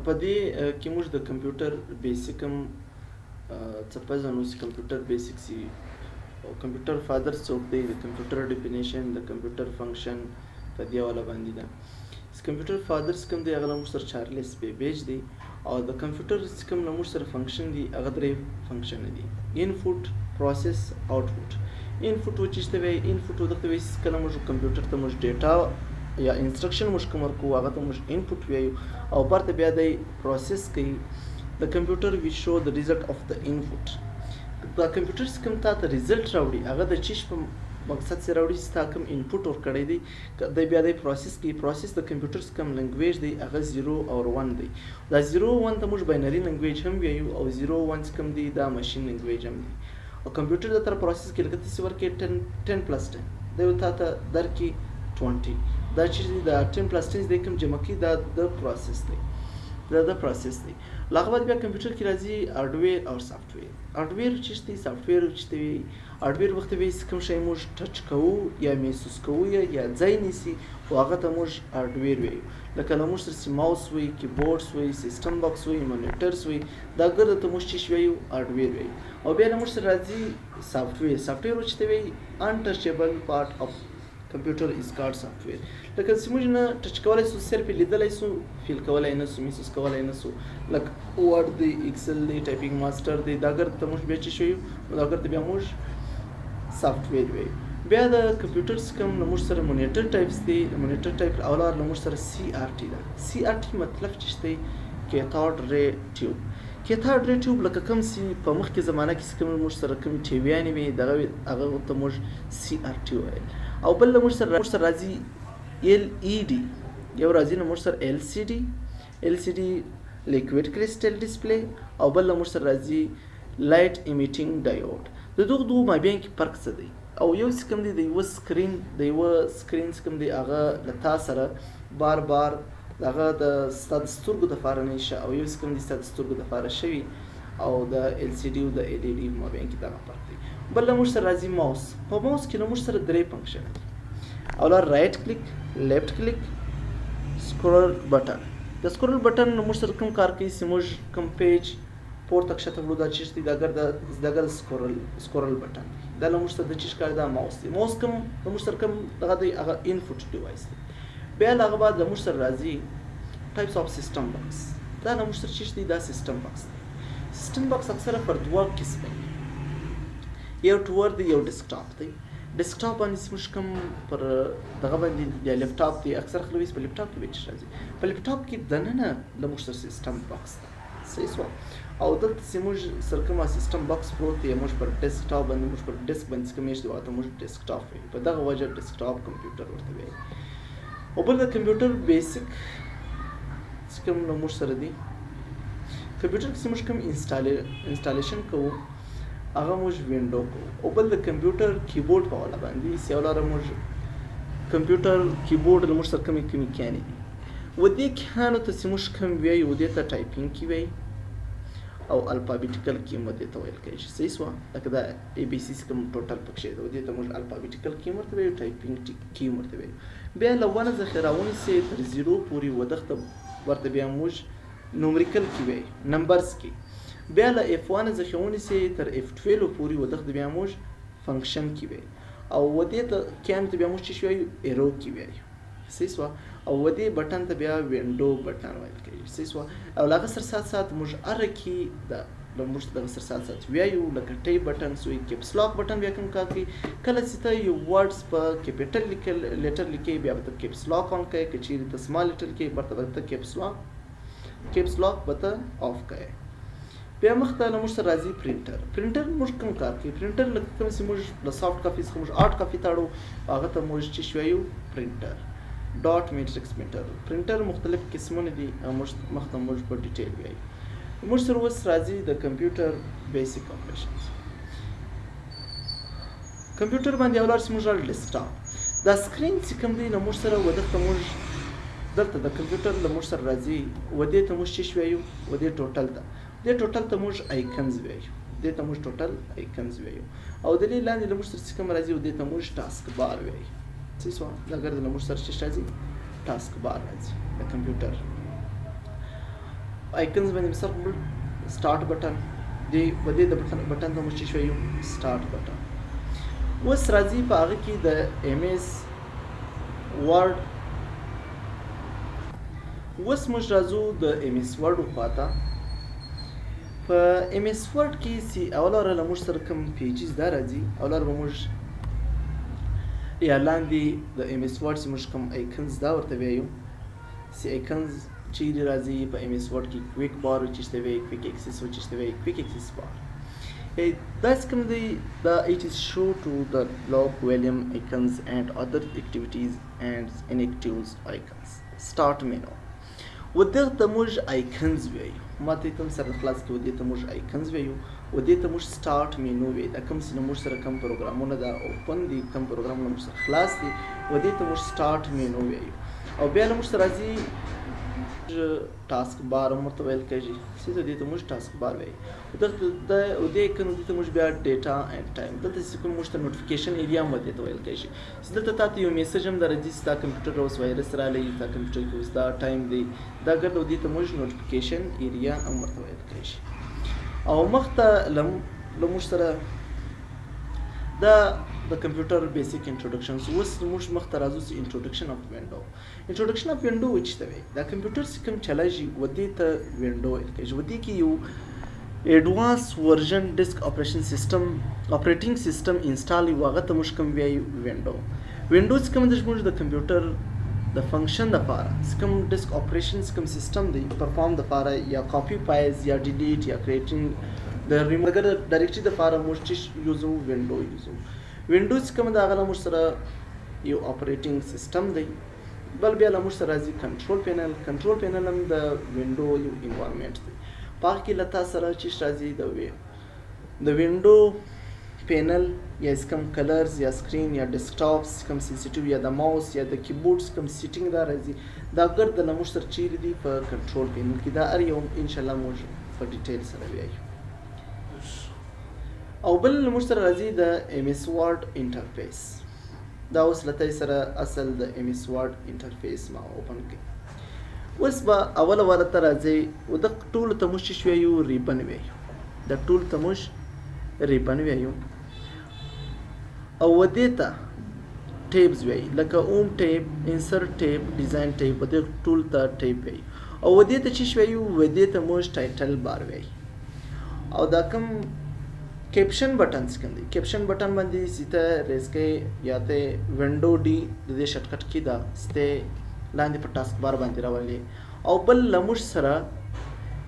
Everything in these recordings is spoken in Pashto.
په دې کې موږ د کمپیوټر بیسیک هم څه پېژنو چې کمپیوټر بیسیک سي او کمپیوټر فادر څوک دی، د کمپیوټر ډیفینیشن، د کمپیوټر فنکشن په دې حواله باندې ده. کمپیوټر فادر څه کوم دی هغه موږ سره چارلس بیبیج دی، او د کمپیوټر څه کوم موږ سره فنکشن دی هغه درې فنکشن دي: انپوټ، پروسس، آوټپوټ. انپوټ وچیشته وي، انپوټ ودغه وي کله موږ کمپیوټر ته موږ ډیټا یا انسټرکشن موږ کوم ورکو هغه ته موږ انپوټ وایو، او برته بیا د پروسس کوي. د کمپیوټر وی شو د ریزلټ اف د انپوټ. دا کمپیوټر کوم تا ته ریزلټ راوړي هغه د چیش په مقصد سره راوړي چې تا کوم انپوټ ورکړی دی د بیا د پروسس کوي. پروسس د کمپیوټر کوم لنګویج دی هغه 0 او 1 دی. دا 0 او 1 ته موږ باینري لنګویج هم وایو، او 0 او 1 کوم دی دا ماشین لنګویج هم دی. او کمپیوټر د تر پروسس کې لکه تاسو ورکې 10 + 10 دا یو تا ته درکې 20. دا چې دا 10 + 10 د کوم جمع کې دا د پروسس دی، دا د پروسس دی. لاغه بعد بیا کمپیوټر کې راځي هارډویر او سافټویر. هارډویر چې دی، سافټویر چې دی. هارډویر وخت به کوم شی موږ ټچ کوو یا محسوس کوو یا ځای نیسي او هغه ته موږ هارډویر وایو. لکه موږ سره ماوس وي، کیبورډز وي، سیستم باکس وي، مانیټرز وي، دا ګرد ته موږ چې وایو هارډویر وایو. او بیا موږ سره راځي سافټویر. سافټویر چې دی انټچبل پارت اف کمپیوټر از کارډ سافټویر. لکه چې موږ نه ټچ کولای سو، صرف لیدلای سو، فیل کولای نه سو، محسوس کولای نه سو. لکه ورډ دی، ایکسل دی، ټایپینګ ماستر دی، دا ګرد ته موږ بیا چې شوی دا ګرد بیا موږ سافټویر وایو. بیا د کمپیوټر کوم موږ سره مونیټر ټایپس دی. مونیټر ټایپ اولار موږ سره سی آر ټي ده. سی آر ټي مطلب چې دی کیتھوډ ری ټیوب. کیتھوډ ری ټیوب لکه کوم سی په مخکې زمانه کې کوم موږ سره کوم ټیویانې وي دغه هغه ته موږ سی آر ټي وایو. او بل موږ سره راځي ال ای ډي، یو راځي موږ سره ال سی ډي. ال سی ډي لیکویډ کرسټل ډسپلی، او بل موږ سره راځي لایټ ایمیټینګ ډایوډ. د دغه دوه مابین کې فرق څه دی؟ او یو څه کوم دی د یو سکرین کوم دی هغه لتا سره بار بار هغه د ستاسو سترګو د فار نه شي، او یو څه کوم دی ستاسو سترګو د فار شوی، او د ال سی ډي او د ال ای ډي مابین کې دا فرق دی. بل موږ سره راځي ماوس. په ماوس کې موږ سره درې فنکشن دي. اوله رائټ کلیک، لیفت کلیک، سکرول بٹن. د سکرول بٹن موږ سره کوم کار کوي چې موږ کوم پیج پورته کښته وړو دا چیز دی دغه سکرول بٹن دی. دا موږ سره د چیز کار دا ماوس دی. ماوس کوم موږ سره کوم دغه دی هغه انپوټ ډیوایس دی. بیا هغه بعد موږ سره راځي ټایپس اف سیستم باکس. دا موږ سره چیز دی دا سیستم باکس دی. سیستم باکس اکثره پر دوه قسمه دي، یو ټور دی یو ډیسکټاپ دی. ډیسکټاپ باندې موږ کوم پر دغه باندې یا لپټاپ دی، اکثر خلک په لپټاپ کې وچ راځي. په لپټاپ کې دننه موږ سره سیستم باکس دی. صحیح سو. او دلته موږ سره کوم سیستم باکس پروت دی، موږ پر ډیسکټاپ باندې موږ پر ډیسک باندې کوم یې واته موږ ډیسکټاپ وایو. په دغه وجه ډیسکټاپ کمپیوټر ورته وایي. او بل د کمپیوټر بیسیک کوم موږ سره دی، کمپیوټر کې موږ کوم انسټالیشن کوو هغه موږ وینډو کوو. او بل د کمپیوټر کیبورډ په والا باندې سیولاره موږ کمپیوټر کیبورډ موږ سره کومې کیانې دي. و دې کیانو ته موږ کوم وایو، و دې ته ټایپینګ کی وایي، او الفابیټیکل کی مو دې ته ویل کېږي. صحیح سو. لکه دا ای بی سی کوم ټوټل پکې دی، و دې ته موږ الفابیټیکل کی ورته وایو، ټایپینګ کی ورته وایو. بیا لونه ذخیرهونه سي تر 0 پورې ودغه ورته بیا موږ نومریکل کی وایي، نمبرز کی. بیا له F1 ذخیرهونه سي تر F12 پورې ودغه بیا موږ فنکشن کی وایي. او و دې ته کین ته بیا موږ چې وایو ایرو کی وایو. صحیح سو. او و دې بٹن ته بیا وینډو بٹن وایل کېږي. صحیح سو. او لاغه سر سات موږ ارکی د موږ د سر سات ویایو لکه ټای بٹن سوی، کیپس لاک بٹن بیا کوم کار کوي. کله چې ته یو ورډز په کیپټل لیټر لیکي بیا به کیپس لاک اون کوي، کچېری ته سمال لیټر کې برته کیپس لاک به آف کوي. بیا مخته موږ سره راځي پرینټر. پرینټر موږ کوم کار کوي؟ پرینټر لکه کوم چې موږ له سافټ کاپی څخه موږ هارد کاپی تاړو هغه ته موږ چې وایو پرینټر. ډاټ میټرکس پرینټر. پرینټر مختلف قسمونه دي، مخته موږ په ډیټیل وایو. موږ سره اوس راځي د کمپیوټر بیسیک اپریشنز. کمپیوټر باندې اولار چې موږ ډیسکټاپ دا سکرین چې کوم دی نو موږ سره ودغه موږ دلته د کمپیوټر له موږ سره راځي و دې ته موږ چې وایو و دې ټوټل ده. دې ټوټل ته موږ آیکنز وایو. دې ته موږ ټوټل آیکنز وایو. او د دې لاندې له موږ سره چې کوم راځي و دې ته موږ ټاسک بار وایو. صحیح سو. دا ګرځي له موږ سره چې راځي ټاسک بار راځي د کمپیوټر. آیکنز باندې مثال په سٹارټ بټن دی ودې د بټن ته موږ چې وایو سٹارټ بټن. اوس راځي په هغه کې د ایم ایس ورډ. اوس موږ راځو د ایم ایس ورډ خواته. په ایم ایس ورډ کې چې اولاره له موږ سره کوم پیجز دا راځي، اولاره به موږ یا لاندې د ایم ایس ورډ چې موږ کوم آیکنز دا ورته وایو چې آیکنز چیرې راځي په ایم ایس ورډ کې کویک بار چې وایي، کویک ایکسس چې وایي، کویک ایکسس بار. That's come it is show to the log volume icons and other activities and inactives icons. Start menu. ودغه ته موږ آیکنز وایو. ما ته کوم سره خلاص کې ودې ته موږ آیکنز وایو، ودې ته موږ سٹارټ مینو وایو. دا کوم چې موږ سره کوم پروګرامونه دا اوپن دي، کوم پروګرامونه موږ سره خلاص دي، ودې ته موږ سٹارټ مینو وایو. او بیا موږ سره راځي ټاسک بار مرته ویل کېږي، چې دې ته موږ ټاسک بار وایو. دغه د دې کنه دې ته موږ بیا ډیټا اینڈ ټایم. دلته چې کوم موږ ته نوټیفیکیشن ایریا هم دې ته ویل کېږي، چې دلته تاسو یو میسج هم درځي چې دا کمپیوټر اوس وایرس رالی، دا کمپیوټر کې اوس دا ټایم دی، دا ګرځو دې ته موږ نوټیفیکیشن ایریا هم ورته ویل کېږي. او مخته موږ سره دا د کمپیوټر بیسیک انټروډکشن. اوس موږ مخته راځو چې انټروډکشن اف وینډو. انټروډکشن اف وینډو چې ته وایي دا کمپیوټر چې کوم چلایي ودې ته وینډو ویل کېږي. ودې کې یو ایڈوانس ورژن ډیسک اپریټینګ سیستم انسټال یو، هغه ته موږ کوم وایو وینډو. وینډو چې کوم د موږ د کمپیوټر د فنکشن لپاره کوم ډیسک اپریشن کوم سیستم دی پرفارم لپاره، یا کاپی پایز یا ډیلیټ یا کریټینګ د ریموور ډایرکټری لپاره موږ چې یوزو وینډو یوزو. وینډو چې کوم دا هغه موږ سره یو اپریټینګ سیستم دی. بل بیا موږ سره راځي کنټرول پینل. کنټرول پینل هم د وینډو یو انوایرمنټ دی. پاک کې لتا سره چې راځي د وینډو پینل یا کوم کلرز یا سکرین یا ډیسکټاپس کوم سنسټیو یا د ماوس یا د کیبورډز کوم سیټینګ دا راځي، دا ګرد د موږ سره چیرې دی په کنټرول پینل کې. دا هر یو ان شاء الله موږ په ډیټیل سره وایو. او بل موږ سره راځي د ایم ایس ورډ انټرفیس. دا اوس لته سره اصل د ایم ایس ورډ انټرفیس ما اوپن کړ. اوس به اوله ورته راځي او د ټول ته موږ چې وایو ریبن وایو. د ټول ته موږ ریبن وایو. او ودې ته ټیبز وایي، لکه اوم ټیب، انسرټ ټیب، ډیزاین ټیب، ودې ټول ته ټیب وایي. او ودې ته چې وایو ودې ته موږ ټایټل بار وایي. او دا کوم کیپشن بٹن کوم دی، کیپشن بٹن باندې سیته ریس کې یا ته وینډو ډي د دې شارټکټ کې دا سته لاندې په ټاسک بار باندې راولي. او بل لمش سره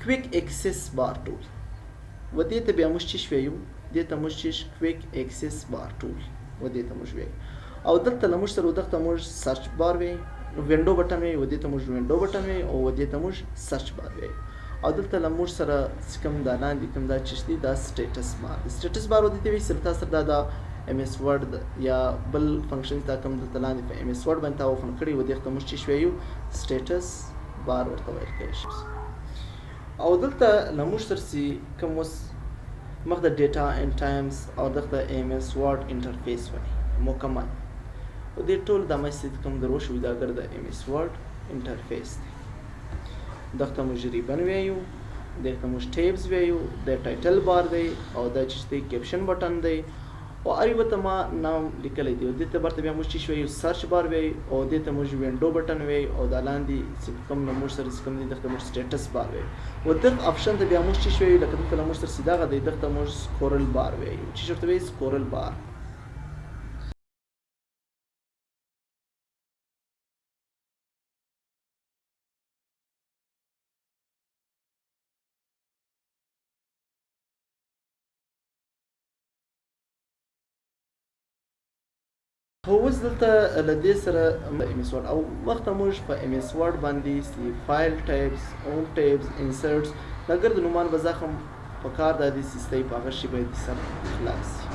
کویک ایکسس بار ټول ودې ته بیا موږ چې وایو دې ته موږ چې کویک ایکسس بار ټول ودې ته موږ وایو. او دلته لمش سره دغه موږ سرچ بار وایي، وینډو بٹن وایي، ودې ته موږ وینډو بٹن وایي، او ودې ته موږ سرچ بار وایي. او دلته لمور سره کوم دا لاندې کوم دا چشتي دا سټیټس بار. سټیټس بار ودې ته وی سره تاسو دا ایم ایس ورډ یا بل فنکشن دا کوم دلته لاندې په ایم ایس ورډ باندې تاسو فن کړی ودې ته موږ چې وایو سټیټس بار ورته ویل کېږي. او دلته لمور سره سي کوم وس مخ د ډیټا اینڈ ټایمز او دغه ایم ایس ورډ انټرفیس وایي مکمل. او دې ټول د مسجد کوم درو شو دا ګر د ایم ایس ورډ انټرفیس دی. دغه موږ ریبن وایو، دغه موږ ټیبز وایو، د ټایټل بار دی، او دا چې کیپشن بٹن دی، او اړیوته ما نام لیکلی دی. د ته برته بیا موږ چې وایو سرچ بار وایو، او د ته موږ وینډو بٹن وایو، او دا لاندې کوم موږ سره کوم دی دغه موږ سټیټس بار وایو. او دغه آپشن ته بیا موږ چې وایو لکه دغه موږ سره سیده غدي دغه موږ سکرول بار وایو چې شرط وایي سکرول بار. هو اوس دلته له دې سره ایم ایس ورډ او وخت موږ په ایم ایس ورډ باندې فایل ټیبز، اوم ټیبز، انسرټس دا ګرد نومان به زخم په کار د دې سیستم په هغه شی باندې سم خلاص